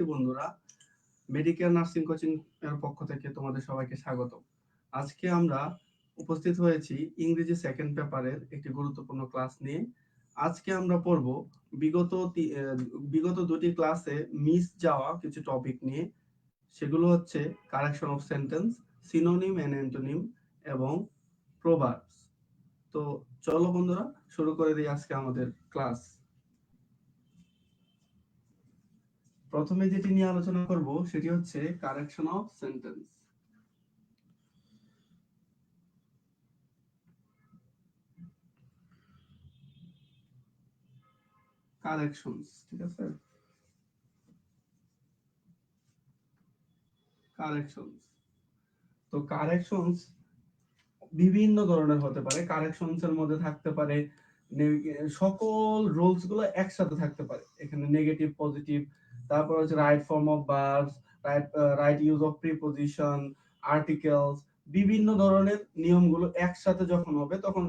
বন্ধুরা, medical nursing coaching এর পক্ষ থেকে তোমাদের সবাইকে স্বাগত। আজকে আমরা উপস্থিত হয়েছি ইংরেজি সেকেন্ড পেপারের একটি গুরুত্বপূর্ণ ক্লাস নিয়ে। আজকে আমরা পড়ব বিগত বিগত দুটি ক্লাসে মিস যাওয়া কিছু টপিক নিয়ে। সেগুলো হচ্ছে correction of sentence, synonym and antonym এবং প্রোভার্বস। তো চলো বন্ধুরা, শুরু করে দিই আজকে আমাদের ক্লাস। প্রথমে যেটি নিয়ে আলোচনা করব সেটি হচ্ছে কারেকশন অফ সেন্টেন্স। কারেকশনস, ঠিক আছে? কারেকশনস, তো কারেকশনস বিভিন্ন ধরনের হতে পারে। কারেকশনস এর মধ্যে থাকতে পারে সকল রুলস গুলো একসাথে থাকতে পারে। এখানে নেগেটিভ, পজিটিভ, তারপর হচ্ছে right form of verbs, right use of preposition, articles, বিভিন্ন ধরনের নিয়মগুলো একসাথে যখন হবে তখন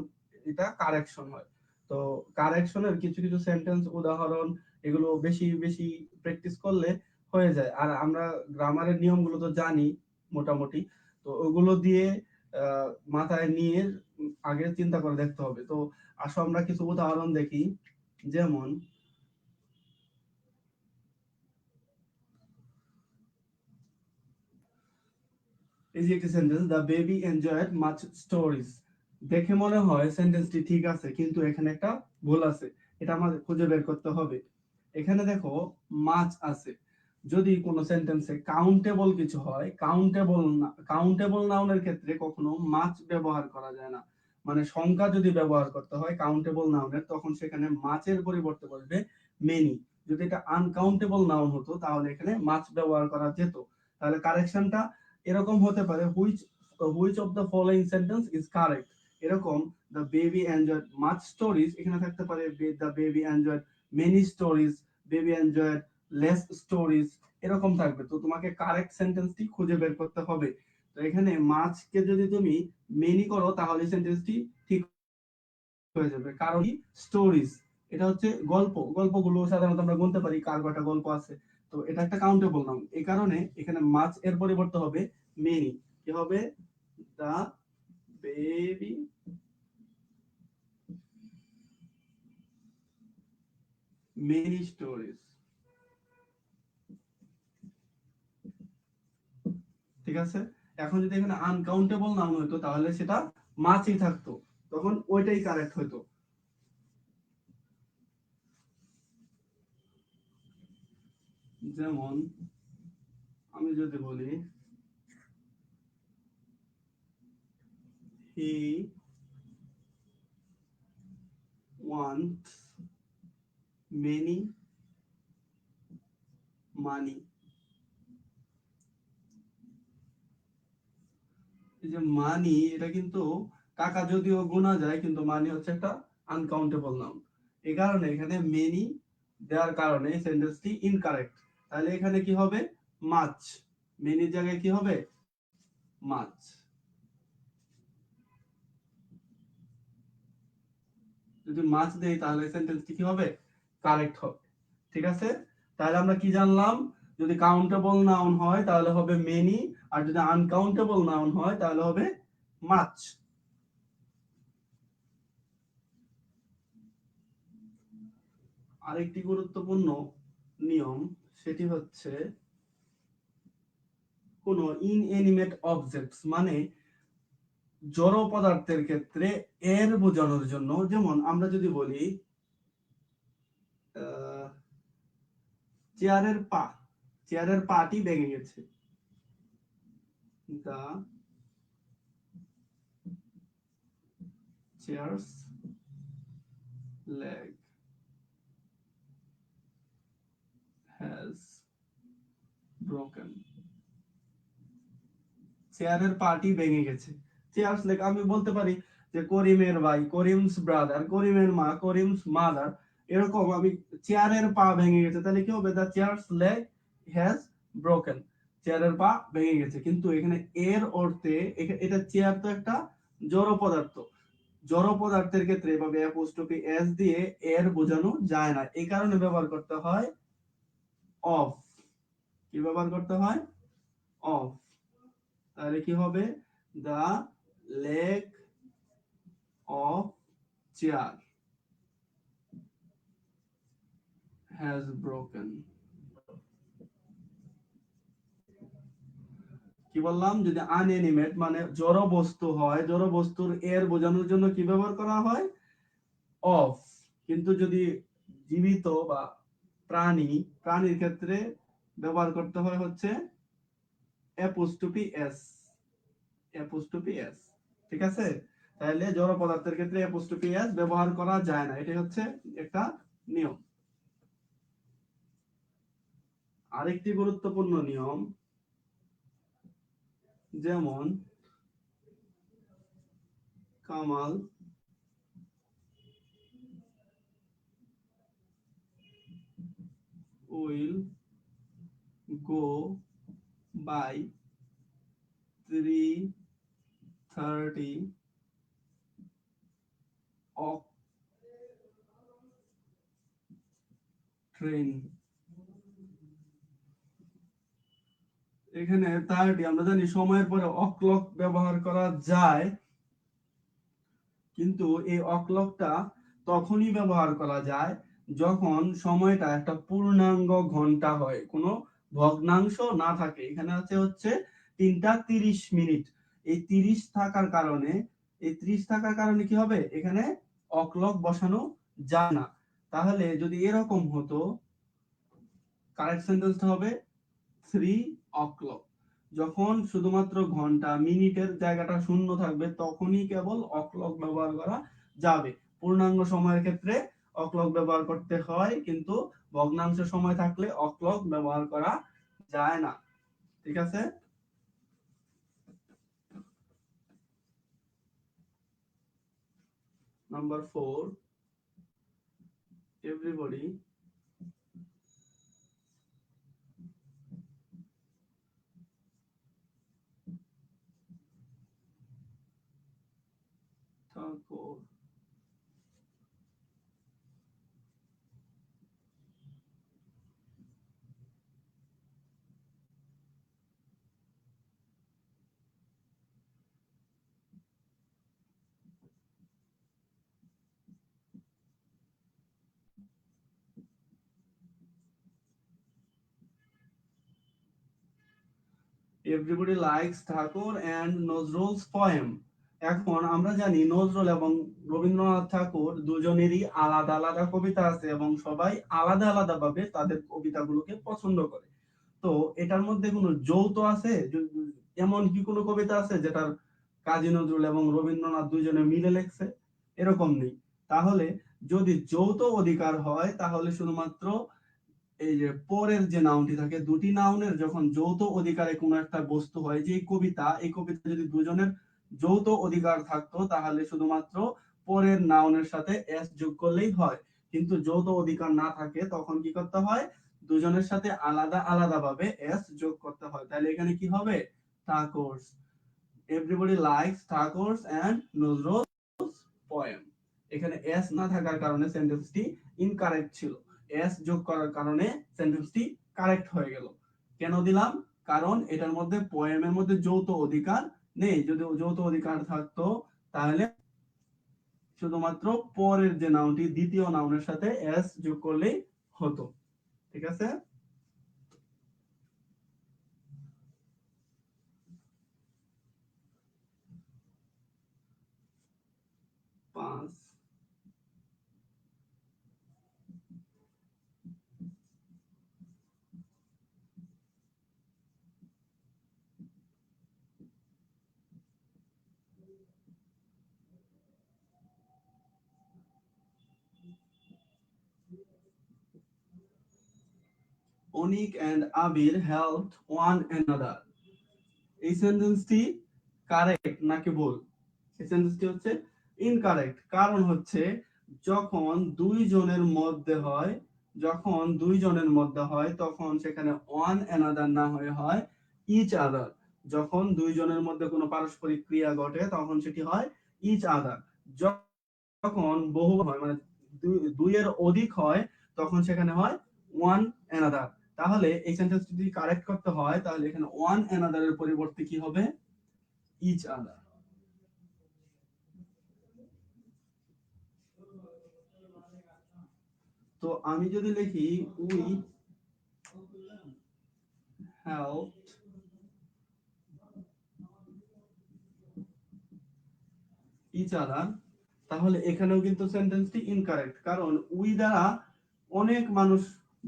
এটা কারেকশন হয়। তো কারেকশনের কিছু কিছু সেন্টেন্স উদাহরণ এগুলো বেশি বেশি প্র্যাকটিস করলে হয়ে যায়। আর আমরা গ্রামারের নিয়মগুলো তো জানি মোটামুটি, তো ওগুলো দিয়ে মাথায় নিয়ে আগে চিন্তা করে দেখতে হবে। তো আসো আমরা কিছু উদাহরণ দেখি। যেমন এই যে একটি sentence, the baby enjoyed much stories. দেখে মনে হয় সেন্টেন্সটি ঠিক আছে, কিন্তু এখানে একটা ভুল আছে। এটা আমাদের খুঁজে বের করতে হবে। এখানে দেখো মাছ আছে। যদি কোনো সেন্টেন্সে কাউন্টেবল কিছু হয়, কাউন্টেবল নাউনের ক্ষেত্রে কখনো মাছ ব্যবহার করা যায় না। মানে সংখ্যা যদি ব্যবহার করতে হয় কাউন্টেবল নাউনের, তখন সেখানে মাছের পরিবর্তে বলবে মেনি। যদি এটা আনকাউন্টেবল নাউন হতো তাহলে এখানে মাছ ব্যবহার করা যেত। তাহলে কারেকশনটা এরকম হতে পারে, which of the following sentence is correct. এরকম the baby enjoyed much stories, এখানে থাকতে পারে the baby enjoyed many stories, baby enjoyed less stories, এরকম থাকবে। তো তোমাকে কারেক্ট সেন্টেন্সটি খুঁজে বের করতে হবে। তো এখানে মাছকে যদি তুমি মেনি করো তাহলে সেন্টেন্সটি ঠিক হয়ে যাবে। কারণ কি, স্টোরিজ এটা হচ্ছে গল্প। গল্পগুলো সাধারণত আমরা গুনতে পারি কার কয়টা গল্প আছে। তো এটা একটা কাউন্টেবল নাউন, এই কারণে এখানে মাছ এর পরিবর্তে হবে মেনি। কি হবে? দা বেবি মেনি স্টোরিজ, ঠিক আছে? এখন যদি এখানে আনকাউন্টেবল নাউন হতো তাহলে সেটা মাছই থাকতো, তখন ওইটাই কারেক্ট হতো। যেমন আমি যদি বলি হি ওয়ান্টস মেনি মানি। এই যে মানি, এটা কিন্তু টাকা যদিও গোনা যায়, কিন্তু মানি হচ্ছে একটা আনকাউন্টেবল নাউন। এই কারণে এখানে মেনি দেওয়ার কারণে সেন্টেন্সটি ইনকারেক্ট। তাহলে এখানে কি হবে? মাছ। মেনির জায়গায় কি হবে? মাছ। যদি মাছ দেই তাহলে সেন্টেন্সটি কি হবে? কারেক্ট হবে। ঠিক আছে? তাহলে আমরা কি জানলাম? যদি কাউন্টেবল নাউন হয় তাহলে হবে মেনি, আর যদি আনকাউন্টেবল নাউন হয় তাহলে হবে মাছ। আরেকটি গুরুত্বপূর্ণ নিয়ম, সেটি হচ্ছে কোন ইনএনিমেট অবজেক্টস মানে জড় পদার্থের ক্ষেত্রে এর বোঝানোর জন্য, যেমন আমরা যদি বলি চেয়ারের পা, চেয়ারের পাটি ভেঙে গেছে। দা চেয়ারস leg has broken। চেয়ারের পাটি ভেঙে গেছে। চেয়ারস লেগ, আমি বলতে পারি যে করিমের ভাই, করিমস ব্রাদার, করিমের মা, করিমস মাদার। এরকম আমি চেয়ারের পা ভেঙে গেছে, তাহলে কি হবে? দা চেয়ারস লেগ হ্যাজ ব্রোকেন। চেয়ারের পা ভেঙে গেছে। কিন্তু এখানে এর অর্থে এটা চেয়ার তো একটা জড় পদার্থ। জড় পদার্থের ক্ষেত্রে এভাবে অ্যাপোস্ট্রফি এস দিয়ে এর বোঝানো যায় না, এই কারণে ব্যবহার করতে হয় অফ। কি ব্যবহার করতে হয়? অফ। তাহলে কি হবে? The leg of chair has broken. কি বললাম? যদি আনএনিমেট মানে জড় বস্তু হয়, জড় বস্তুর এর বোঝানোর জন্য কি ব্যবহার করা হয়? অফ। কিন্তু যদি জীবিত বা প্রাণীর ক্ষেত্রে ব্যবহার করতে হয় হচ্ছে অ্যাপোস্ট্রোফি এস। অ্যাপোস্ট্রোফি এস। ঠিক আছে? তাহলে জড় পদার্থের ক্ষেত্রে অ্যাপোস্ট্রোফি এস ব্যবহার করা যায় না, এটাই হচ্ছে একটা নিয়ম। আরেকটি গুরুত্বপূর্ণ নিয়ম, যেমন Kamal will go by 3:30 of train. এখানে 30 আমরা জানি সময়ের পরে অক্লক ব্যবহার করা যায়, কিন্তু এই অক্লকটা তখনই ব্যবহার করা যায় যখন সময়টা একটা পূর্ণাঙ্গ ঘন্টা হয়, কোনো ভগ্নাংশ না থাকে। এখানে আছে হচ্ছে 3:30 এই 30 থাকার কারণে, কি হবে? এখানে অক্লক বসানো যায় না। তাহলে যদি এরকম হতো, কারেক্ট সেন্টেন্সটা হবে 3 o'clock। যখন শুধুমাত্র ঘন্টা মিনিটের জায়গাটা শূন্য থাকবে তখনই কেবল অক্লক ব্যবহার করা যাবে। পূর্ণাঙ্গ সময়ের ক্ষেত্রে অক্লক ব্যবহার করতে হয়, কিন্তু ভগ্নাংশ সময় থাকলে অক্লক ব্যবহার করা যায় না। ঠিক আছে? Number 4, everybody Thakur everybody likes Thakur and Nazrul's poem। এখন আমরা জানি নজরুল এবং রবীন্দ্রনাথ ঠাকুর দুজনেরই আলাদা আলাদা কবিতা আছে এবং সবাই আলাদা আলাদা ভাবে তাদের কবিতাগুলোকে পছন্দ করে। তো এটার মধ্যে কোনো যৌথ আছে? এমন কি কোনো কবিতা আছে যেটার কাজী নজরুল এবং রবীন্দ্রনাথ দুইজনে মিলে লিখছে? এরকম নেই। তাহলে যদি যৌথ অধিকার হয় তাহলে শুধুমাত্র এই যে পরের যে নাউনটি থাকে, দুটি নাউনের যখন যৌথ অধিকারে কোনো একটা বস্তু হয়, যে এই কবিতা যদি দুজনের যৌথ অধিকার থাকতো তাহলে শুধুমাত্র পরের নাউনের সাথে এস যোগ করলেই হয়। কিন্তু যৌথ অধিকার না থাকে তখন কি করতে হয়? দুজনের সাথে আলাদা আলাদা ভাবে এস যোগ করতে হয়। তাহলে এখানে কি হবে? Thakur's। Everybody likes Thakur's and Nazrul's poem। এখানে এস না থাকার কারণে সেন্টেন্সটি ইনকারেক্ট ছিল, এস যোগ করার কারণে সেন্টেন্সটি কারেক্ট হয়ে গেল। কেন দিলাম? কারণ এটার মধ্যে পোয়েমের মধ্যে যৌথ অধিকার নেই। যদি যৌথ অধিকার থাকতো তাহলে শুধুমাত্র পরের যে নাউনটি দ্বিতীয় নাউনের সাথে এস যোগ করলেই হতো। ঠিক আছে? 5, Onik and Abir helped one another। এই সেন্টেন্সটি কারেক্ট নাকি ভুল? এই সেন্টেন্সটি হচ্ছে ইনকারেক্ট। কারণ হচ্ছে যখন দুইজনের মধ্যে হয় তখন সেখানে ওয়ান অ্যানাদার না হয়ে হয় ইচ আদার। যখন দুইজনের মধ্যে কোনো পারস্পরিক ক্রিয়া ঘটে তখন সেটি হয় ইচ আদার। যখন বহু হয় মানে দুইয়ের অধিক হয় তখন সেখানে হয় ওয়ান অ্যানাদার। তাহলে এই সেন্টেন্সটি যদি কারেক্ট করতে হয় তাহলে এখানে ওয়ান অ্যানাদার এর পরিবর্তে কি হবে ইচ আদার। তো আমি যদি লিখি উই হেল্পড ইচ আদার, তাহলে এখানেও কিন্তু সেন্টেন্সটি ইনকারেক্ট, কারণ উই দ্বারা অনেক মানুষ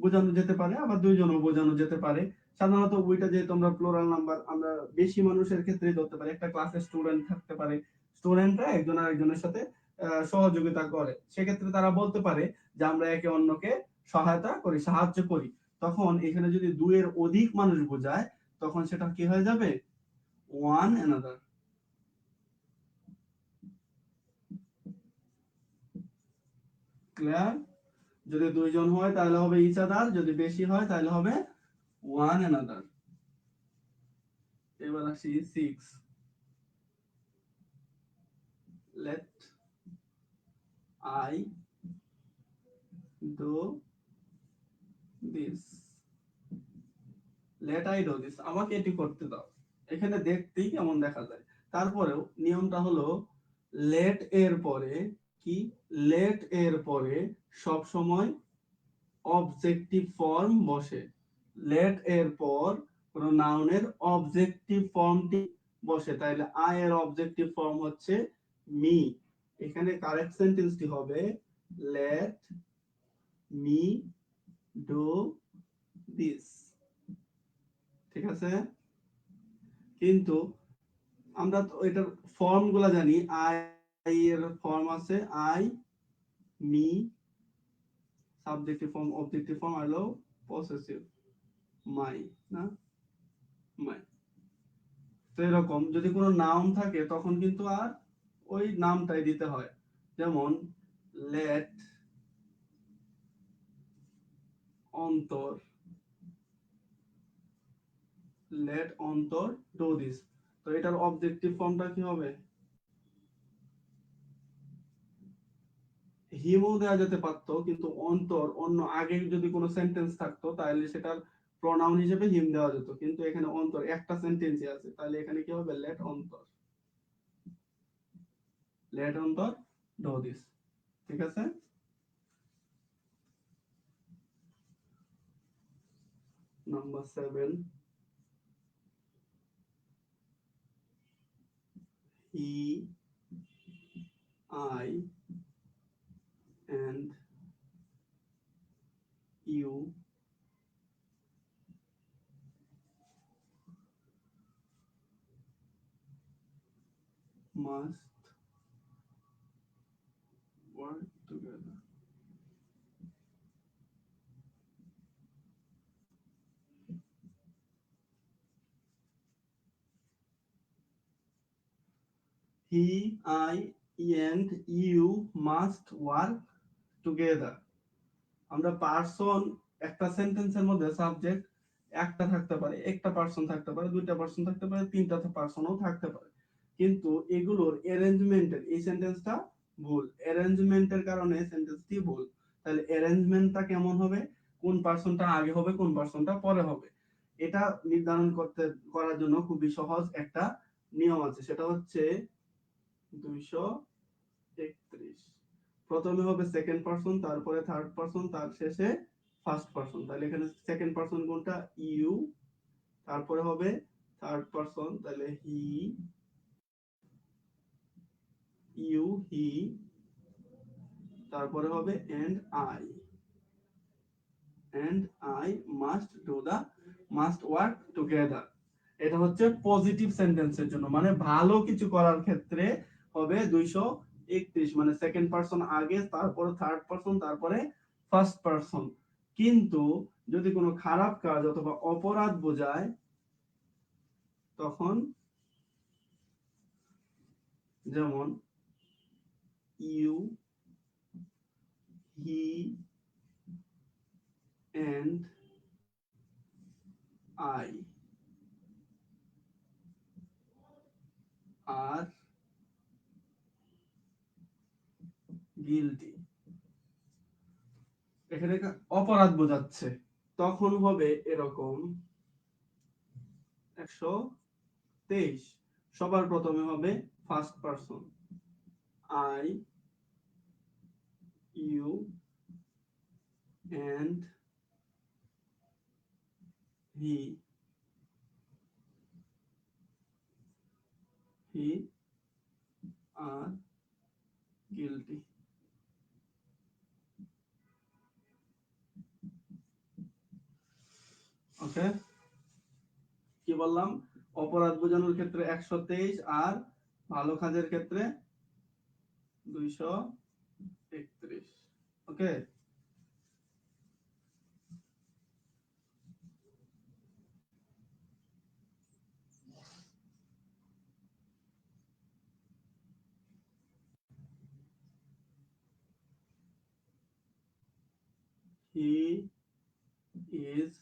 বোঝানো যেতে পারে, আবার দুইজনও বোঝানো যেতে পারে। সাধারণত উইটা যে তোমরা প্লুরাল নাম্বার, আমরা বেশি মানুষের ক্ষেত্রে ধরতে পারি। একটা ক্লাসে স্টুডেন্ট থাকতে পারে, স্টুডেন্টরা একজন আরেকজনের সাথে সহযোগিতা করে, সেক্ষেত্রে তারা বলতে পারে যে আমরা একে অন্যকে সহায়তা করি, সাহায্য করি। তখন এখানে যদি দুইয়ের অধিক মানুষ বোঝায় তখন সেটা কি হয়ে যাবে ওয়ান অ্যানাদার। ক্লিয়ার? যদি দুইজন হয় তাহলে হবে ইচ আদার, যদি বেশি হয় তাহলে হবে ওয়ান অ্যানাদার। এবার আসি 6, let I do this, let I do this, আমাকে এটি করতে দাও। এখানে দেখতেই কেমন দেখা যায়, তারপরেও নিয়মটা হলো let এর পরে কি, let এর পরে সব সময় অবজেক্টিভ ফর্ম বসে। let এর পর কোন নাউনের অবজেক্টিভ ফর্মটি বসে, তাহলে আই এর অবজেক্টিভ ফর্ম হচ্ছে মি। এখানে কারেক্ট সেন্টেন্সটি হবে let me do this। ঠিক আছে? কিন্তু আমরা তো এটার ফর্মগুলো জানি, আই এর ফর্ম আছে I, me, subjective form, objective form আর পসেসিভ মাই, না মাই। তো এরকম যদি কোনো নাউন থাকে তখন কিন্তু আর ওই নামটাই দিতে হয়। যেমন লেট অন্তর, লেট অন্তর ডু দিস, তো এটার অবজেক্টিভ ফর্মটা কি হবে হিমও দেওয়া যেতে পারতো, কিন্তু অন্তর অন্য আগে যদি কোনো সেন্টেন্স থাকতো তাহলে সেটার প্রনাউন হিসেবে হিম দেওয়া যেত, কিন্তু এখানে অন্তর একটা সেন্টেন্সই আছে, তাহলে এখানে কি হবে লেট অন্তর, লেট অন্তর ডু দিস। ঠিক আছে? Number 7, he, I and you must work together। he, I and you must work together। আমরা পারসন, একটা সেন্টেন্সের মধ্যে সাবজেক্ট একটা থাকতে পারে, একটা পারসন থাকতে পারে, দুইটা পারসন থাকতে পারে, তিনটা পারসনও থাকতে পারে, কিন্তু এগুলোর অ্যারেঞ্জমেন্টের এই সেন্টেন্সটা ভুল, অ্যারেঞ্জমেন্টের কারণে সেন্টেন্সটি ভুল। তাহলে অ্যারেঞ্জমেন্টটা কেমন হবে, কোন পারসনটা আগে হবে কোন পারসনটা পরে হবে, এটা নির্ধারণ করার জন্য খুবই সহজ একটা নিয়ম আছে, সেটা হচ্ছে 231। প্রথমে হবে সেকেন্ড পারসন, তারপরে থার্ড পারসন, তার শেষে ফার্স্ট পারসন। তাহলে এখানে সেকেন্ড পারসন কোনটা ইউ, তারপরে হবে থার্ড পারসন, তাহলে হি, ইউ হি, তারপরে হবে and I, and I must do the, must work together. এটা হচ্ছে পজিটিভ সেন্টেন্সের জন্য, মানে ভালো কিছু করার ক্ষেত্রে হবে 231, মানে সেকেন্ড পারসন আগে, তারপরে থার্ড পারসন, তারপরে ফার্স্ট পারসন। কিন্তু যদি কোনো খারাপ কাজ অথবা অপরাধ বোঝায় তখন, যেমন you, he and I are guilty, এখানে অপরাধ বোঝাচ্ছে, তখন হবে এরকম 123। সবার প্রথমে হবে first person, I, you and he are guilty. Okay, কি বললাম? অপরাধ বোঝানোর ক্ষেত্রে 123 আর ভালো কাজের ক্ষেত্রে 231। ওকে, he is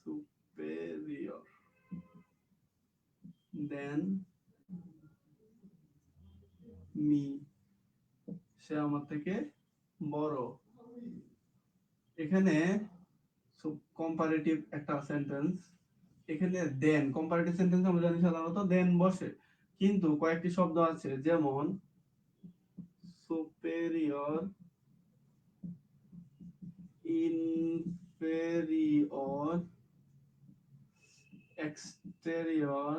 superior than me, সে আমার থেকে বড়। এখানে কম্পারেটিভ একটা সেন্টেন্স, এখানে দেন কম্পারেটিভ সেন্টেন্স আমরা জানি সাধারণত দেন বসে, কিন্তু কয়েকটি শব্দ আছে যেমন সুপেরিয়র, ইনফেরিয়র, এক্সটেরিয়র,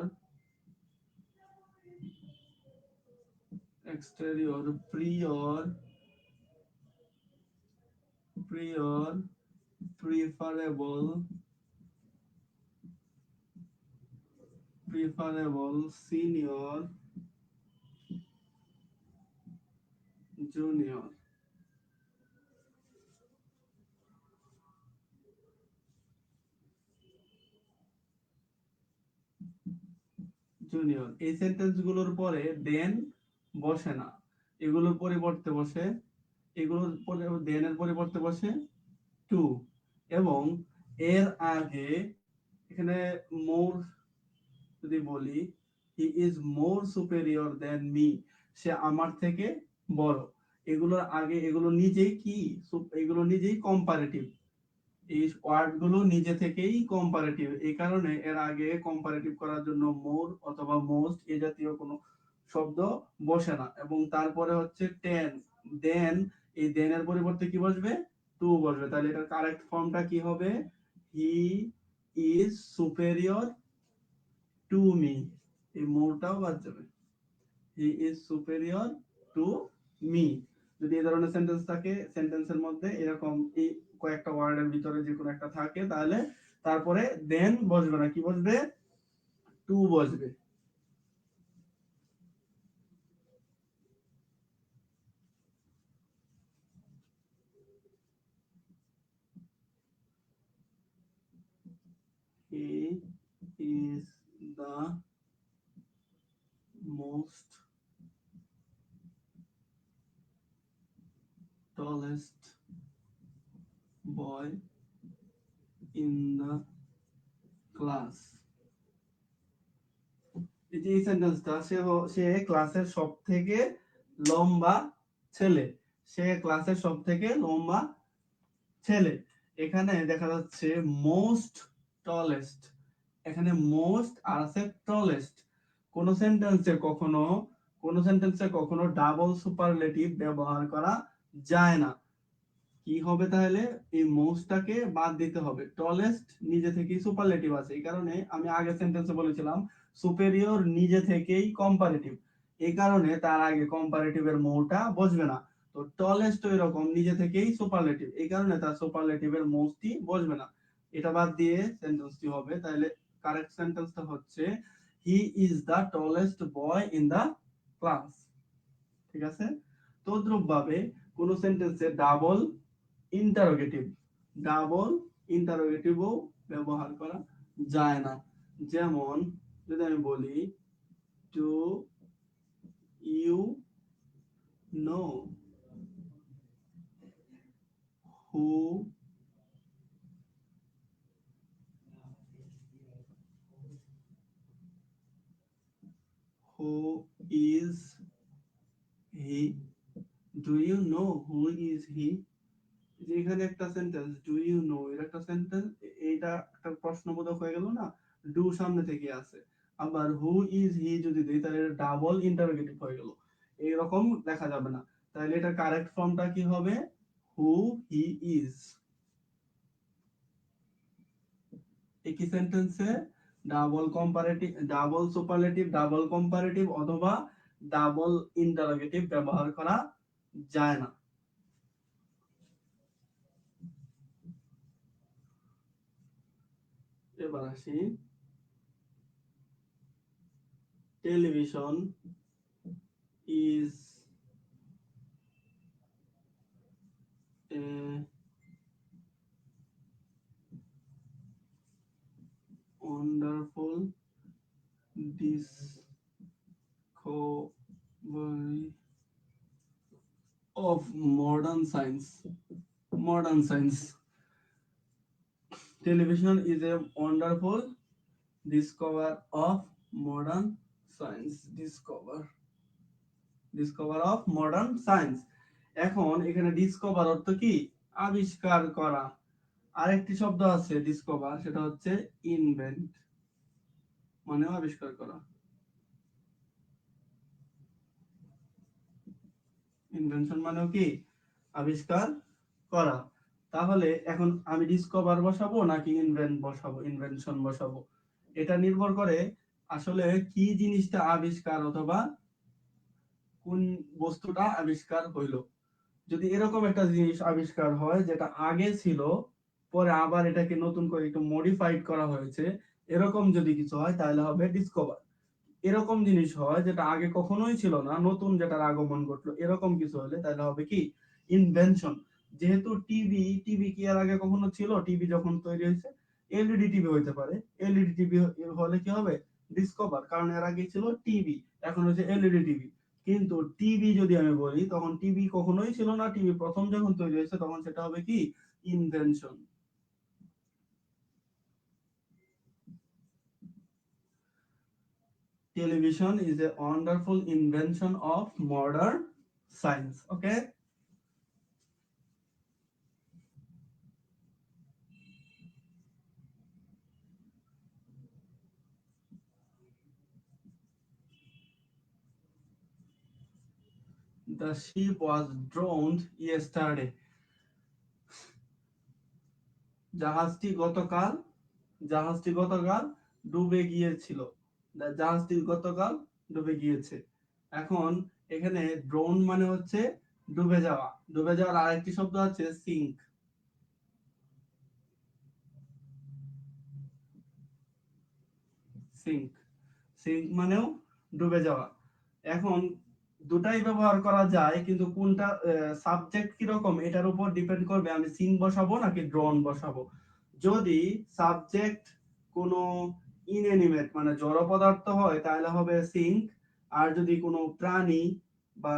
প্রিয়র, প্রিফারেবল, সিনিয়র, জুনিয়র। এই সেন্টেন্স গুলোর পরে দেন বসে না, এগুলোর পরিবর্তে বসে, দেন এর পরিবর্তে বসে টু, এবং এর আগে এখানে মোর যদি বলি he is more superior than me, সে আমার থেকে বড়, এগুলোর আগে এগুলো নিজেই কি, এগুলো নিজেই কম্পারেটিভ, এই ওয়ার্ড গুলো নিজে থেকেই কম্পারেটিভ, এই কারণে এর আগে কম্পারেটিভ করার জন্য মোর অথবা মোস্ট এই জাতীয় কোনো শব্দ বসে না, এবং তারপরে হচ্ছে টেন, দেন, এই দেন এর পরিবর্তে কি বসবে, টু বসবে। তাহলে এটার কারেক্ট ফর্মটা কি হবে, he is superior to me, এই মোরটাও বাদ যাবে, he is superior to me. যদি এই ধরনের সেন্টেন্স থাকে, সেন্টেন্সের মধ্যে এরকম এই কয়েকটা ওয়ার্ডের ভিতরে যে কোনো একটা থাকে, তাহলে তারপরে দেন বসবে না, কি বসবে, টু বসবে। He is the most tallest boy in the class। এই যে এই সেন্টেন্সটা, সে ক্লাসের সব থেকে লম্বা ছেলে, সে ক্লাসের সব থেকে লম্বা ছেলে। এখানে দেখা যাচ্ছে মোস্ট টলেস্ট, এখানে মোস্ট আর আছে টলেস্ট। কোন সেন্টেন্সে কখনো ডাবল সুপারলেটিভ ব্যবহার করা যায় না। কি হবে তাহলে, এই মোস্টটাকে বাদ দিতে হবে, টলেস্ট নিজে থেকেই সুপারলেটিভ আছে, এই কারণে আমি আগের সেন্টেন্সে বলেছিলাম সুপেরিয়র নিজে থেকেই কম্পারেটিভ, এই কারণে তার আগে কম্পারেটিভের মোটা বসবে না। তো টলেস্ট এরকম নিজে থেকেই সুপারলেটিভ, এই কারণে তার সুপারলেটিভের মোস্টই বসবে না, এটা বাদ দিয়ে সেন্টেন্সটি হবে। তাহলে কারেক্ট সেন্টেন্সটা হচ্ছে he is the tallest boy in the class. ঠিক আছে, তদ্রূপ ভাবে কোন সেন্টেন্সে ইন্টারোগেটিভ ডাবল ইন্টারোগেটিভও ব্যবহার করা যায় না। যেমন যদি আমি বলি to you know who is he, do you know who is he, যে এখানে একটা সেন্টেন্স ডু ইউ নো, এর একটা সেন্টেন্স, এইটা একটা প্রশ্নবোধক হয়ে গেল না, ডু সামনে থেকে আছে। আবার হু ইজ হি যদি দেই তাহলে ডাবল ইন্টারোগেটিভ হয়ে গেল, এইরকম লেখা যাবে না। তাহলে এটা কারেক্ট ফর্মটা কি হবে? হু হি ইজ। একই সেন্টেন্সে double comparative, double superlative, double comparative অথবা ডাবল ইন্টারোগেটিভ ব্যবহার করা যায় না। এবার আসি television is a wonderful discovery of modern science. Modern science. Television is a wonderful discover of modern science. Discover of modern science. এখন এখানে ডিসকভার অর্থ কি? আবিষ্কার করা। আরেকটি শব্দ আছে ডিসকভার, সেটা হচ্ছে ইনভেন্ট, মানে আবিষ্কার করা। ইনভেনশন মানেও কি? আবিষ্কার করা। তাহলে এখন আমি ডিসকভার বসাবো নাকি ইনভেন্ট বসাবো, ইনভেনশন বসাবো, এটা নির্ভর করে আসলে কি জিনিসটা আবিষ্কার অথবা কোন বস্তুটা আবিষ্কার হইলো। যদি এরকম একটা জিনিস আবিষ্কার হয় যেটা আগে ছিল, পরে আবার এটাকে নতুন করে একটু মডিফাইড করা হয়েছে, এরকম যদি কিছু হয় তাহলে হবে ডিসকভার। এরকম জিনিস হয় যেটা আগে কখনোই ছিল না, নতুন যেটার আগমন ঘটলো, এরকম কিছু হলে তাহলে হবে কি? ইনভেনশন। যেহেতু টিভি, টিভি কি এর আগে কখনো ছিল? টিভি যখন তৈরি হয়েছে, এলইডি টিভি হইতে পারে, এলইডি টিভি হলে কি হবে? ডিসকভার, কারণ এর আগে ছিল টিভি, এখন হচ্ছে এলইডি টিভি। কিন্তু টিভি যদি আমি বলি, তখন টিভি কখনোই ছিল না, টিভি প্রথম যখন তৈরি হয়েছে তখন সেটা হবে কি? Invention. Television is a wonderful invention of modern science. Okay. The ship was drowned yesterday. জাহাজটি গতকাল, জাহাজটি গতকাল ডুবে গিয়েছিল। জাহাজটি গতকাল ডুবে গিয়েছে। এখন এখানে ড্রোন মানে হচ্ছে ডুবে যাওয়া। ডুবে যাওয়ার আরেকটি শব্দ আছে সিঙ্ক। সিঙ্ক, সিঙ্ক মানেও ডুবে যাওয়া। এখন দুটাই ব্যবহার করা যায়, কিন্তু কোনটা সাবজেক্ট কিরকম এটার উপর ডিপেন্ড করবে আমি সিঙ্ক বসাবো নাকি ড্রোন বসাবো। যদি সাবজেক্ট কোনো ইনএনিমেট মানে জড় পদার্থ হয় তাহলে হবে সিঙ্ক, আর যদি কোনো প্রাণী বা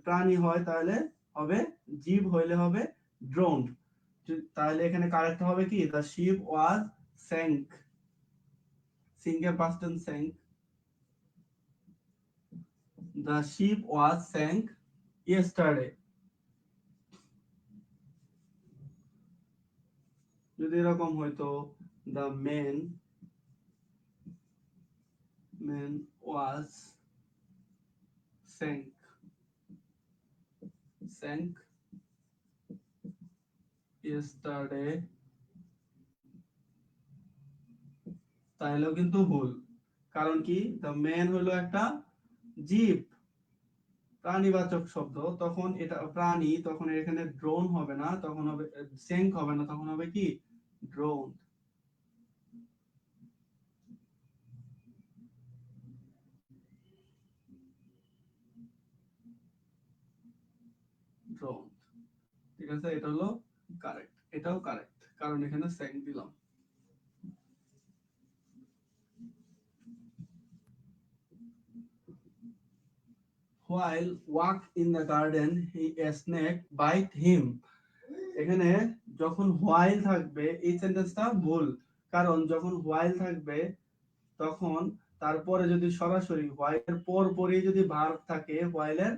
প্রাণী হয় তাহলে হবে, জীব হইলে হবে ড্রোন। তাহলে এখানে কারেক্ট হবে কি? The ship was sank. সিঙ্কের past tense sank. The ship was sank yesterday. যদি এরকম হয়তো the man was sank yesterday, তাহলেও কিন্তু ভুল। কারণ কি? the man হলো একটা জীব, প্রাণীবাচক শব্দ, তখন এটা প্রাণী, তখন এখানে ড্রোন হবে না, তখন হবে স্যাঙ্ক হবে না, তখন হবে কি? ড্রোন। ড্রোন। ঠিক আছে, এটা হলো কারেক্ট, এটাও কারেক্ট, কারণ এখানে স্যাঙ্ক দিলাম। While walk in the garden, a snake bite him. এখানে যখন while থাকবে এই সেন্টেন্সটা ভুল, কারণ যখন while থাকবে তখন তারপরে যদি সরাসরি while এর পরপরই যদি ভার্ব থাকে, while এর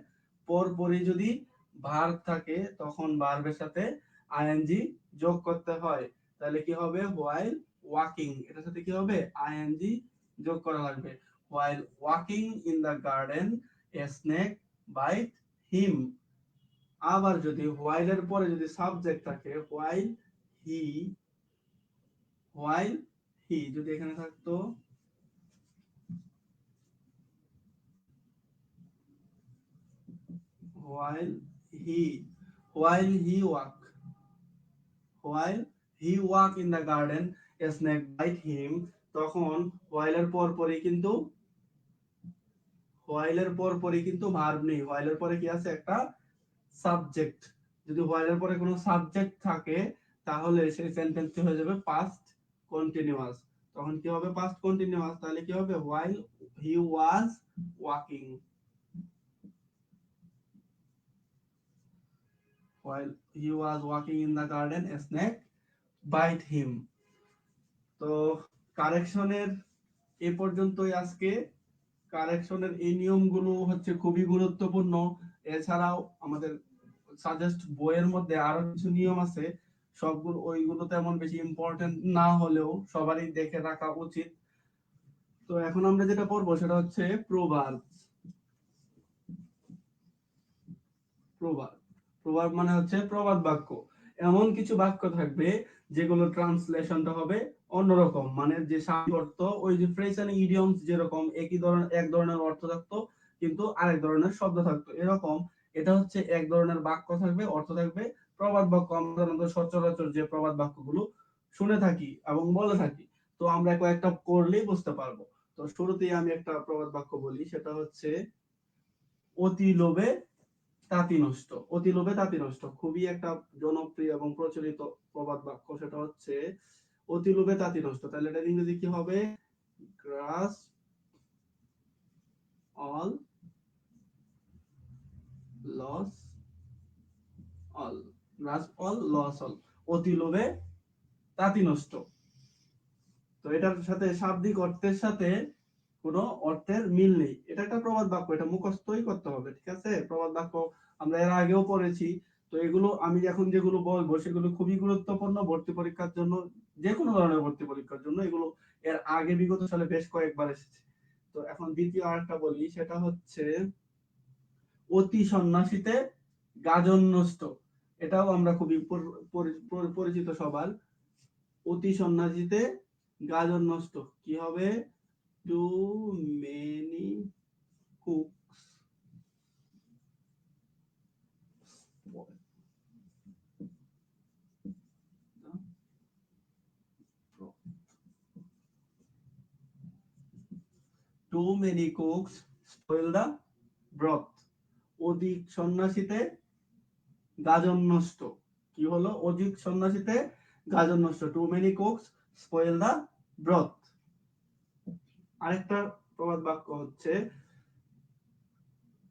পরপরই যদি ভার্ব থাকে তখন ভার্বের সাথে আইএনজি যোগ করতে হয়, তাহলে কি হবে while walking, এটার সাথে কি হবে আইএনজি যোগ করা লাগবে। while walking in the garden a snake bite him। আবার যদি while এর পরে যদি সাবজেক্ট থাকে he while he যদি এখানে থাকতো while he while he walk in the garden a snake bite him, তখন while এর পরই কিন্তু ভার্ব নেই, while এর পরে কি আছে একটা সাবজেক্ট। যদি while এর পরে কোনো সাবজেক্ট থাকে তাহলে সেই সেন্টেন্সটি হয়ে যাবে পাস্ট কন্টিনিউয়াস। তখন কি হবে পাস্ট কন্টিনিউয়াস, তাহলে কি হবে while he was walking, while he was walking in the garden a snake bite him। তো কারেকশনের এ পর্যন্তই আজকে। কারেকশনের এই নিয়মগুলো হচ্ছে খুবই গুরুত্বপূর্ণ। এছাড়াও আমাদের সাজেস্ট বইয়ের মধ্যে আরো কিছু নিয়ম আছে, সবগুলো ওইগুলো তেমন বেশি ইম্পর্টেন্ট না হলেও সবারই দেখে রাখা উচিত। তো এখন আমরা যেটা পড়বো সেটা হচ্ছে প্রোভার্ব। প্রোভার্ব মানে হচ্ছে প্রবাদ বাক্য। এমন কিছু বাক্য থাকবে যেগুলো ট্রান্সলেশনটা হবে অন্যরকম, মানে যে শাব্দিক অর্থ ওই যে ফ্রেজ এন্ড ইডিয়মস যেরকম এক ধরনের অর্থ থাকতো কিন্তু আরেক ধরনের শব্দ থাকতো, এরকম এটা হচ্ছে এক ধরনের বাক্য থাকবে, অর্থ থাকবে। প্রবাদ বাক্য আমরা সচরাচর যে প্রবাদ বাক্যগুলো শুনে থাকি এবং বলে থাকি, তো আমরা কয়েকটা পড়লেই বুঝতে পারবো। তো শুরুতেই আমি একটা প্রবাদ বাক্য বলি, সেটা হচ্ছে অতি লোভে তাঁতি নষ্ট। অতি লোভে তাঁতি নষ্ট খুবই একটা জনপ্রিয় এবং প্রচলিত প্রবাদ বাক্য, সেটা হচ্ছে অতি লোভে তাঁতি নষ্ট। তাহলে এটা ইংরেজি কি হবে? গ্রাস অল লস অল, গ্রাস অল লস অল, অতি লোভে তাঁতি নষ্ট। তো এটার সাথে শাব্দিক অর্থের সাথে কোনো অর্থের মিল নেই, এটা একটা প্রবাদ বাক্য, এটা মুখস্থই করতে হবে, ঠিক আছে? প্রবাদ বাক্য আমরা এর আগেও পড়েছি। তো এগুলো আমি এখন যেগুলো বলবো সেগুলো খুবই গুরুত্বপূর্ণ ভর্তি পরীক্ষার জন্য, যে কোনো ধরনের ভর্তি পরীক্ষার জন্য এগুলো এর আগে বিগত সালে বেশ কয়েকবার এসেছে। তো এখন দ্বিতীয় আরেকটা বলি, সেটা হচ্ছে অতি সন্ন্যাসীতে গাজন নষ্ট। এটাও আমরা খুবই পরিচিত সবার। অতি সন্ন্যাসীতে গাজন নষ্ট কি হবে? Too many cooks spoil the broth. Too many cooks spoil the broth। অধিক সন্ন্যাসীতে গাজন নষ্ট কি হলো? অধিক সন্ন্যাসীতে গাজন নষ্ট, টু মেনি কুকস স্পয়েল দা ব্রথ। আরেকটা প্রবাদ বাক্য হচ্ছে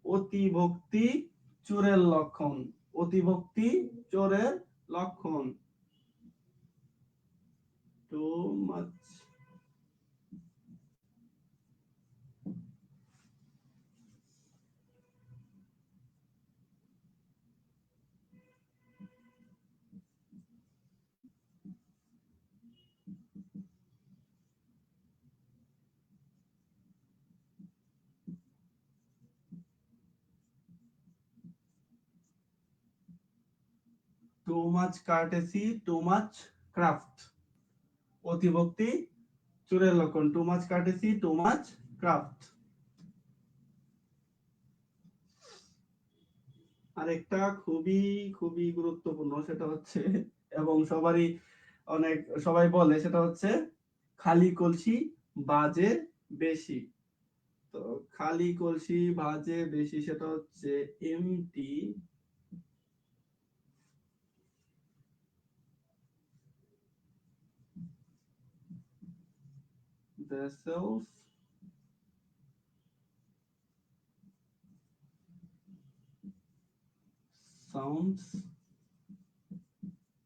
অতি ভক্তি চোরের লক্ষণ। অতি ভক্তি চোরের লক্ষণ, too much too much courtesy too much craft. অতিভক্তি চোরের লক্ষণ, too much courtesy too much craft. আরেকটা খুবই খুবই গুরুত্বপূর্ণ, সেটা হচ্ছে এবং সবাই বলে, সেটা হচ্ছে খালি কলসি বাজে বেশি। তো খালি কলসি বাজে বেশি, সেটা হচ্ছে MT vessels sounds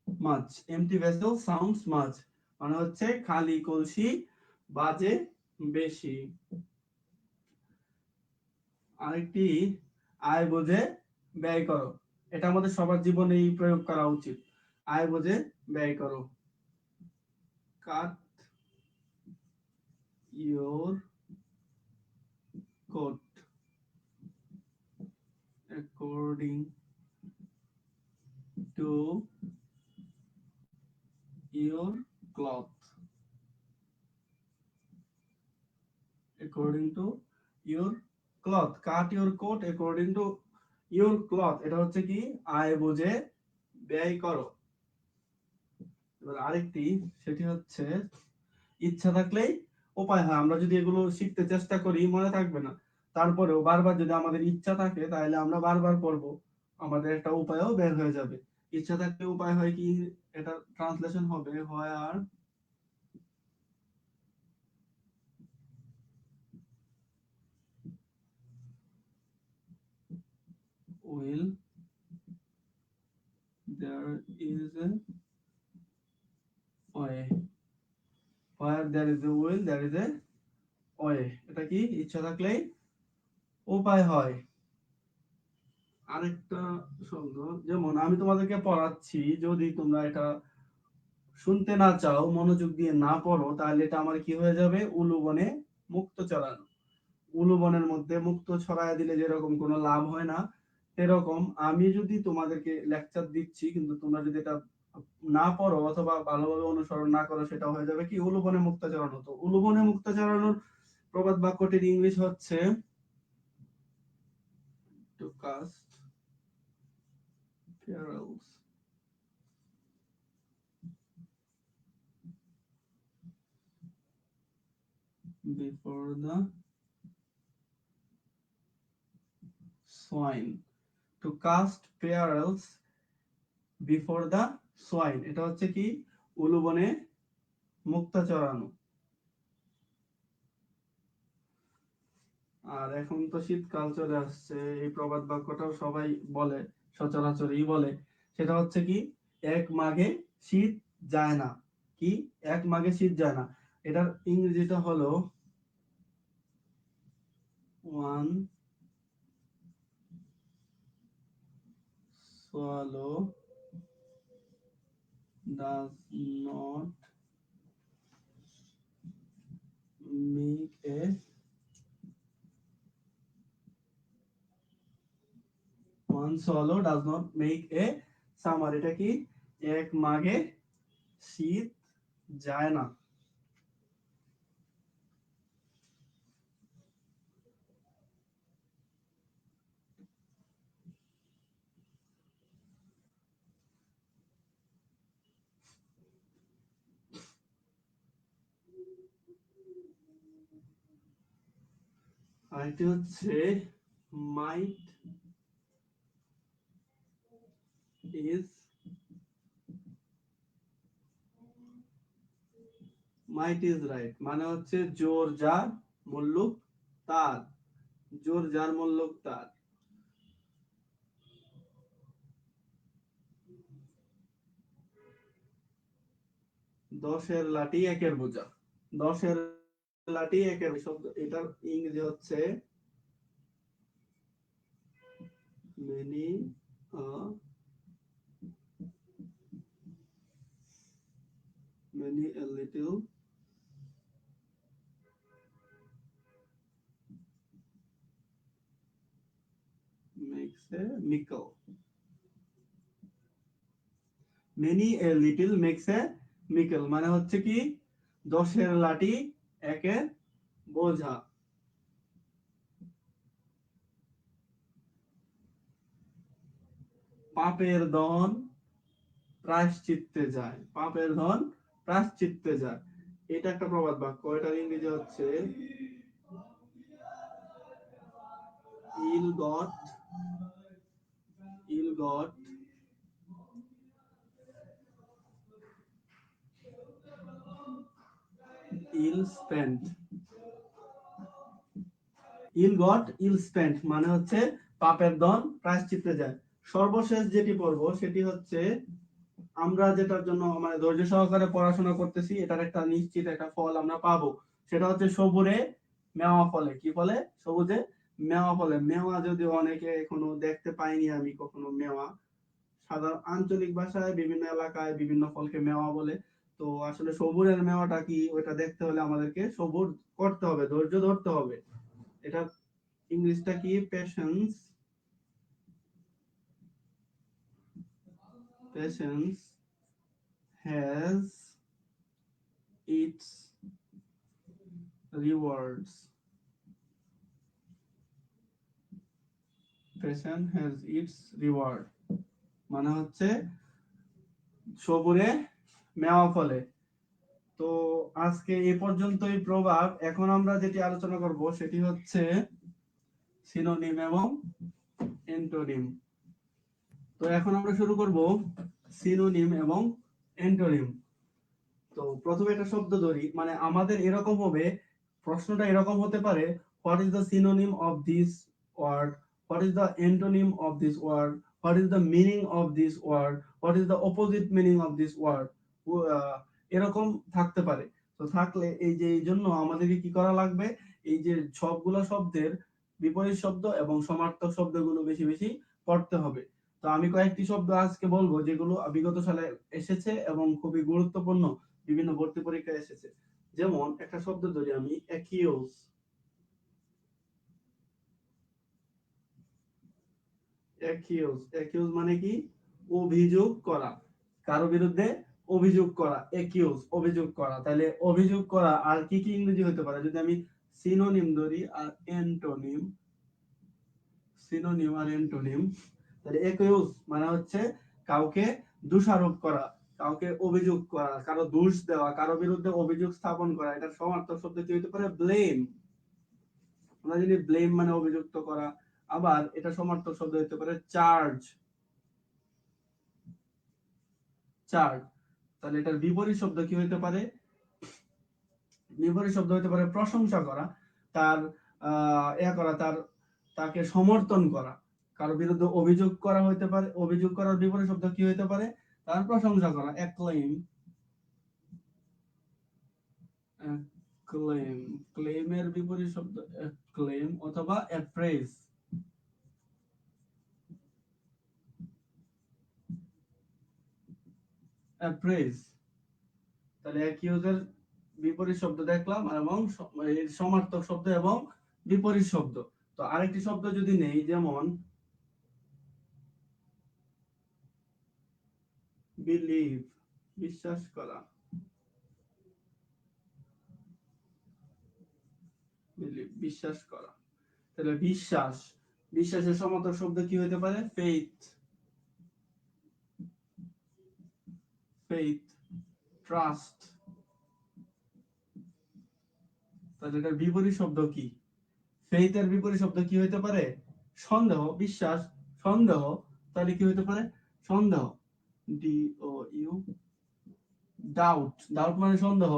much। empty vessel sounds much মানে হচ্ছে খালি কলসি বাজে বেশি। আরেকটি আয় বুঝে ব্যয় করো, এটা আমাদের সবার জীবনেই প্রয়োগ করা উচিত। আয় বুঝে ব্যয় করো। Cut your coat according to your cloth. according to your cloth, cut your coat according to your cloth, এটা হচ্ছে কি আয় বুঝে ব্যয় করো। এবার আরেকটি, সেটি হচ্ছে ইচ্ছা থাকলেই উপায় হয়। আমরা যদি এগুলো শিখতে চেষ্টা করি মনে থাকবে না, তারপরেও বারবার যদি আমাদের ইচ্ছা থাকে তাহলে আমরা বারবার করব, আমাদের একটা উপায়ও বের হয়ে যাবে। ইচ্ছা থাকলে উপায় হয় কি, এটা ট্রান্সলেশন হবে where will there is a way, where there is a will there is a way, এটা কি ইচ্ছা থাকলেই উপায় হয়। আরেকটা শব্দ, যেমন আমি তোমাদেরকে পড়াচ্ছি, যদি তোমরা এটা শুনতে না চাও, মনোযোগ দিয়ে না পড়ো, তাহলে এটা আমার কি হয়ে যাবে, উলুবনে মুক্ত চড়ানো। উলুবনের মধ্যে মুক্ত ছড়ায় দিলে যেরকম কোনো লাভ হয় না, সেরকম আমি যদি তোমাদেরকে লেকচার দিচ্ছি কিন্তু তোমরা যদি এটা না পড়ো অথবা ভালোভাবে অনুসরণ না করো, সেটা হয়ে যাবে কি উলুবনে মুক্ত চড়ানো। তো উলুবনে মুক্ত চড়ানোর প্রবাদ বাক্যটির ইংলিশ হচ্ছে two caste carols before the swine, to cast carols before the swine, এটা হচ্ছে কি উলুবনে মুক্ত চড়ানো। আর এখন তো শীতকাল চলে আসছে, এই প্রবাদ বাক্যটাও সবাই বলে, সচরাচরই বলে, সেটা হচ্ছে কি এক মাঘে শীত যায় না। কি এক মাঘে শীত যায় না, এটার ইংরেজিটা হলো one swallow does not make a one swallow does not make a summer, এটা কি এক মাঘে শীত যায় না। আরেকটি হচ্ছে might is might is right, মানে হচ্ছে জোর যার মুল্লুক তার, জোর যার মুল্লুক তার। দশের লাঠি একের বোঝা, দশের লাঠি একের শব্দ, এটার ইংরেজি হচ্ছে many a little makes a mickle, many a little makes a mickle, মানে হচ্ছে কি দশের লাঠি একের বোঝা। পাপের ধন প্রায়শ্চিত্তে যায়, পাপের ধন প্রায়শ্চিত্তে যায়, এটা একটা প্রবাদ বাক্য, এটার ইংরেজি হচ্ছে ill got ill spent, ill got ill spent মানে হচ্ছে পাপের ধন প্রায়শ্চিত্তে যায়। সর্বশেষ যেটি পড়বো সেটি হচ্ছে, আমরা যেটার জন্য মানে ধৈর্য সহকারে পড়াশোনা করতেছি, এটার একটা নিশ্চিত একটা ফল আমরা পাবো, সেটা হচ্ছে সবুরে মেওয়া ফলে। কি ফলে? সবুজে মেওয়া ফলে। মেওয়া যদি অনেকে এখনো দেখতে পাইনি আমি কখনো মেওয়া, সাধারণ আঞ্চলিক ভাষায় বিভিন্ন এলাকায় বিভিন্ন ফলকে মেওয়া বলে। তো আসলে সবুরের মেওয়াটা কি ওটা দেখতে হলে আমাদেরকে সবুর করতে হবে, ধৈর্য ধরতে হবে। এটা ইংলিশটা কি? Patience. Patience has its rewards. Patience has its reward মানে হচ্ছে সবুরে মেওয়া ফলে। তো আজকে এ পর্যন্তই প্রভাব। এখন আমরা যেটি আলোচনা করব সেটি হচ্ছে সিনোনিম এবং এন্টোনিম। তো এখন আমরা শুরু করব সিনোনিম এবং এন্টোনিম। তো প্রথমে একটা শব্দ ধরি, মানে আমাদের এরকম হবে, প্রশ্নটা এরকম হতে পারে, what is the synonym of this word, what is the antonym of this word, what is the meaning of this word, what is the opposite meaning of this word, এরকম থাকতে পারে। তো থাকলে এই যে এই জন্য আমাদেরকে কি করা লাগবে, এই যে সবগুলো শব্দের বিপরীত শব্দ এবং সমার্থক শব্দগুলো বেশি বেশি পড়তে হবে। তো আমি কয়েকটি শব্দ আজকে বলবো যেগুলো বিগত সালে এসেছে এবং খুবই গুরুত্বপূর্ণ, বিভিন্ন ভর্তি পরীক্ষায় এসেছে। যেমন একটা শব্দ ধরি আমি, অ্যাকিউজ। অ্যাকিউজ মানে কি? অভিযোগ করা, কারো বিরুদ্ধে অভিযোগ করা, অ্যাকিউজ অভিযোগ করা। তাহলে অভিযোগ করা আর কি কি ইংরেজি হতে পারে? যদি আমি সিনোনিম ধরি আর এন্টোনিম, সিনোনিম আর এন্টোনিম, তাহলে অ্যাকিউজ মানে হচ্ছে কাউকে দোষারোপ করা, কাউকে অভিযোগ করা, কারো দোষ দেওয়া, কারো বিরুদ্ধে অভিযোগ স্থাপন করা। এটা সমার্থক শব্দ কি হতে পারে? ব্লেম। আমরা জানি ব্লেম মানে অভিযুক্ত করা। আবার এটা সমার্থক শব্দ হতে পারে চার্জ। চার্জ। তাহলে এটার বিপরীত শব্দ কি হতে পারে? বিপরীত শব্দ হতে পারে প্রশংসা করা, তার করা, তাকে সমর্থন করা। কারো বিরুদ্ধে অভিযোগ করা হতে পারে, অভিযোগ করার বিপরীত শব্দ কি হতে পারে? তার প্রশংসা করা, অ্যাক্লেম। ক্লেম, ক্লেমের বিপরীত শব্দ ক্লেম অথবা অ্যাপ্রেজ। অ্যাপ্রেজ। তাহলে অ্যাকিউজের বিপরীত শব্দ দেখলাম এবং সমার্থক শব্দ এবং বিপরীত শব্দ। তো আরেকটি শব্দ যদি নেই, যেমন বিলিভ, বিশ্বাস করা। বিলিভ, বিশ্বাস করা। তাহলে বিশ্বাস, বিশ্বাসের সমার্থক শব্দ কি হতে পারে? ফেইথ। Faith, trust. তাহলে এটার বিপরীত শব্দ কি? ফেইথের বিপরীত শব্দ কি হতে পারে? সন্দেহ। বিশ্বাস, সন্দেহ। তাহলে কি হতে পারে? সন্দেহ, D O U. Doubt, doubt মানে সন্দেহ।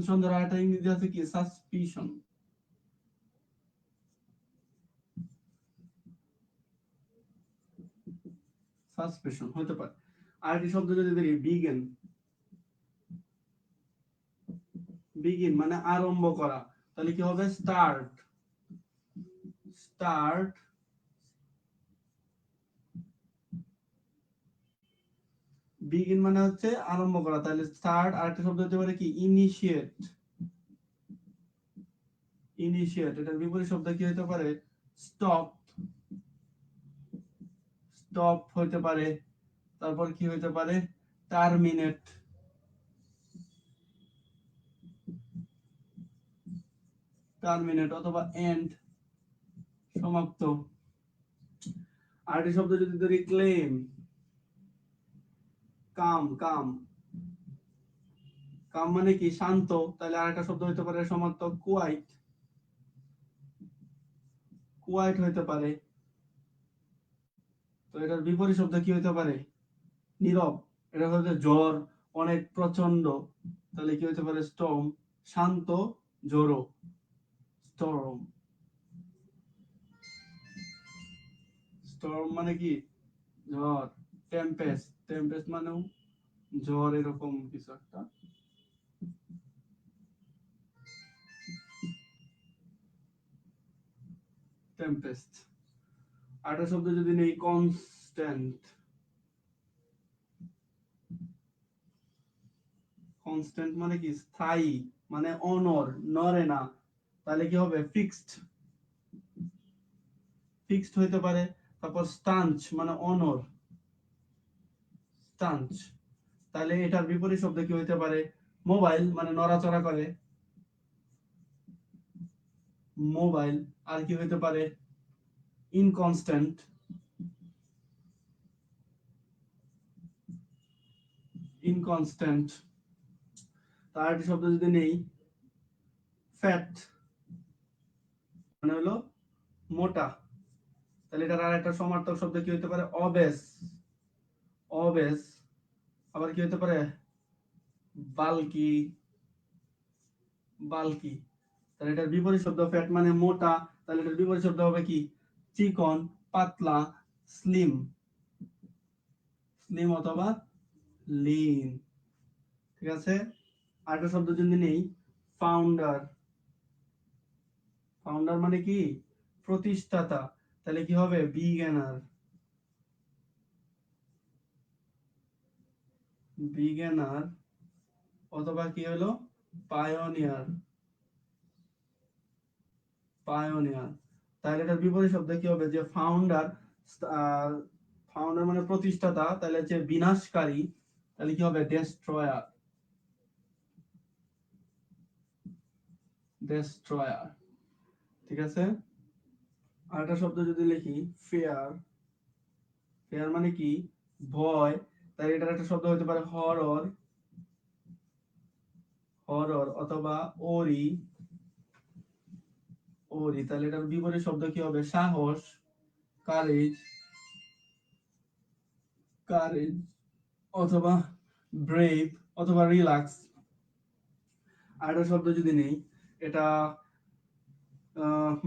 সন্দেহ একটা ইংরেজি আছে কি? সাসপিশন। সাসপিশন হতে পারে। আরেকটি শব্দ যদি দেখি, বিগিন। বিগিন মানে আরম্ভ করা। তাহলে কি হবে? স্টার্ট। স্টার্ট। বিগিন মানে হচ্ছে আরম্ভ করা, তাহলে স্টার্ট। আরেকটা শব্দ হতে পারে কি? ইনিশিয়েট। ইনিশিয়েট, এটার বিপরীত শব্দ কি হতে পারে? স্টপ। স্টপ হতে পারে। তারপর কি হতে পারে? টার্মিনেট। টার্মিনেট অথবা এন্ড, সমাপ্ত। আরেকটি শব্দ যদি ধরি, ক্লেম। কাম, কাম। কাম মানে কি? শান্ত। তাহলে আরেকটা শব্দ হতে পারে সমার্থক, কোয়াইট। কোয়াইট হতে পারে। তো এটার বিপরীত শব্দ কি হতে পারে? নীরব। এটা হচ্ছে ঝড়, অনেক প্রচন্ড। তাহলে কি হতে পারে? স্টর্ম। শান্ত, ঝোড়ো, স্টর্ম। স্টর্ম মানে কি? ঝড়। টেম্পেস্ট, টেম্পেস্ট মানেও ঝড়, এরকম কিছু একটা। টেম্পেস্ট। আরেকটা শব্দ যদি নেই, কনস্ট্যান্ট। কনস্ট্যান্ট মানে কি স্থায়ী, মানে অনর, নড়ে না, তাহলে কি হবে ফিক্সড, ফিক্সড হইতে পারে। তারপর স্টাঞ্চ মানে অনর, স্টাঞ্চ, তাহলে এটার বিপরীত শব্দ কি হইতে পারে? মোবাইল মানে নড়াচড়া করে, মোবাইল। আর কি হইতে পারে? ইনকনস্ট্যান্ট, ইনকনস্ট্যান্ট। তার একটা শব্দ যদি নেই, ফ্যাট মানে হলো মোটা, তাহলে এটার আর একটা সমার্থক শব্দ কি হইতে পারে? অবেস, অবেস। আবার কি হইতে পারে? Bulky, bulky. তাহলে এটার বিপরীত শব্দ ফ্যাট মানে মোটা, তাহলে এটার বিপরীত শব্দ হবে কি? চিকন, পাতলা, স্লিম, স্লিম অথবা লিন। ঠিক আছে। আরেকটা শব্দ যদি নেই, ফাউন্ডার, ফাউন্ডার মানে কি? প্রতিষ্ঠাতা, তাহলে কি হবে? বিগিনার, বিগিনার অথবা কি হলো? Pioneer, pioneer. তাহলে এটার বিপরীত শব্দ কি হবে? যে ফাউন্ডার, ফাউন্ডার মানে প্রতিষ্ঠাতা, তাহলে হচ্ছে বিনাশকারী, তাহলে কি হবে? Destroyer, destroyer. ঠিক আছে। আরেকটা শব্দ যদি লিখি, ফেয়ার, ফেয়ার মানে কি? ভয়, তাই এটার একটা শব্দ হতে পারে হরর, হরর অথবা ওরি, ওরি। তাহলে এটার বিপরীত শব্দ কি হবে? সাহস, কারেজ, কারেজ অথবা ব্রেভ অথবা রিল্যাক্স। আরেকটা শব্দ যদি নেই, এটা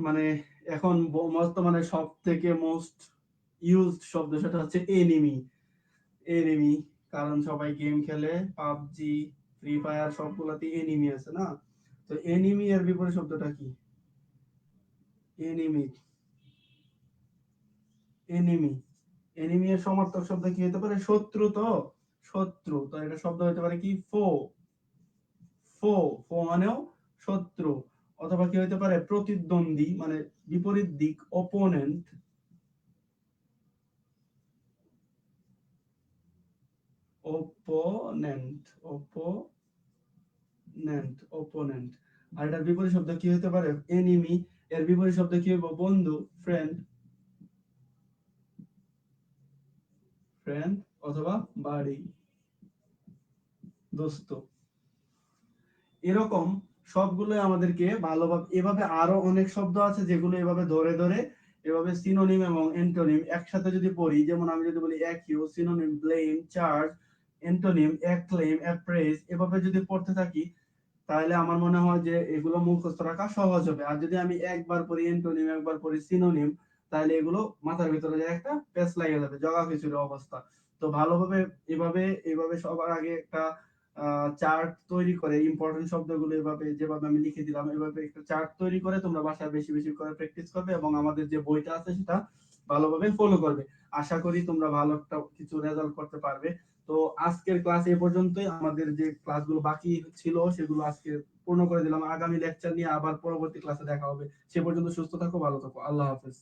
মানে এখন বর্তমানে সব থেকে মোস্ট ইউজড শব্দ, সেটা হচ্ছে এনিমি, এনিমি। কারণ সবাই গেম খেলে, পাবজি, ফ্রি ফায়ার সবগুলাতে এনিমি আছে না? তো এনিমি এর বিপরীত শব্দটা কি? এনিমি, এনিমি, এনিমি এর সমার্থক শব্দ কি হতে পারে? শত্রু। তো শত্রু, তো এটা শব্দ হতে পারে কি? ফো, ফো, ফো মানেও শত্রু। অথবা কি হতে পারে? প্রতিদ্বন্দ্বী মানে বিপরীত দিক, অপোনেন্ট, অপোনেন্ট, অপোনেন্ট, অপোনেন্ট। আর এটার বিপরীত শব্দ কি হতে পারে? এনিমি এর বিপরীত শব্দ কি হবে? বন্ধু, ফ্রেন্ড, ফ্রেন্ড অথবা বাড়ি, দোস্ত। এরকম সবগুলো আমাদেরকে ভালোভাবে, এভাবে আরো অনেক শব্দ আছে যেগুলো এভাবে ধরে ধরে এভাবে সিনোনিম এবং এন্টোনিম একসাথে যদি পড়ি, যেমন আমি যদি বলি accuse, synonym blame, charge, antonym acclaim, appraise, এভাবে যদি পড়তে থাকি, তাহলে আমার মনে হয় যে এগুলো মুখস্থ রাখা সহজ হবে। আর যদি আমি একবার পড়ি এন্টোনিম, একবার পড়ি সিনোনিম, তাহলে এগুলো মাথার ভিতরে যায় একটা পেস্ট লাগিয়ে যাবে, জগা খিচুড়ি অবস্থা। তো ভালোভাবে এভাবে, এভাবে সবার আগে একটা চার্ট তৈরি করে ইম্পর্টেন্ট শব্দগুলো এভাবে যেভাবে আমি লিখে দিলাম, এভাবে একটা চার্ট তৈরি করে তোমরা বাসায় বেশি বেশি করে প্র্যাকটিস করবে এবং আমাদের যে বইটা আছে সেটা ভালোভাবে ফলো করবে। আশা করি তোমরা ভালো একটা কিছু রেজাল্ট করতে পারবে। তো আজকের ক্লাস এই পর্যন্তই। আমাদের যে ক্লাসগুলো বাকি ছিল সেগুলো আজকে পূর্ণ করে দিলাম। আগামী লেকচার নিয়ে আবার পরবর্তী ক্লাসে দেখা হবে। সে পর্যন্ত সুস্থ থাকো, ভালো থাকো। আল্লাহ হাফেজ।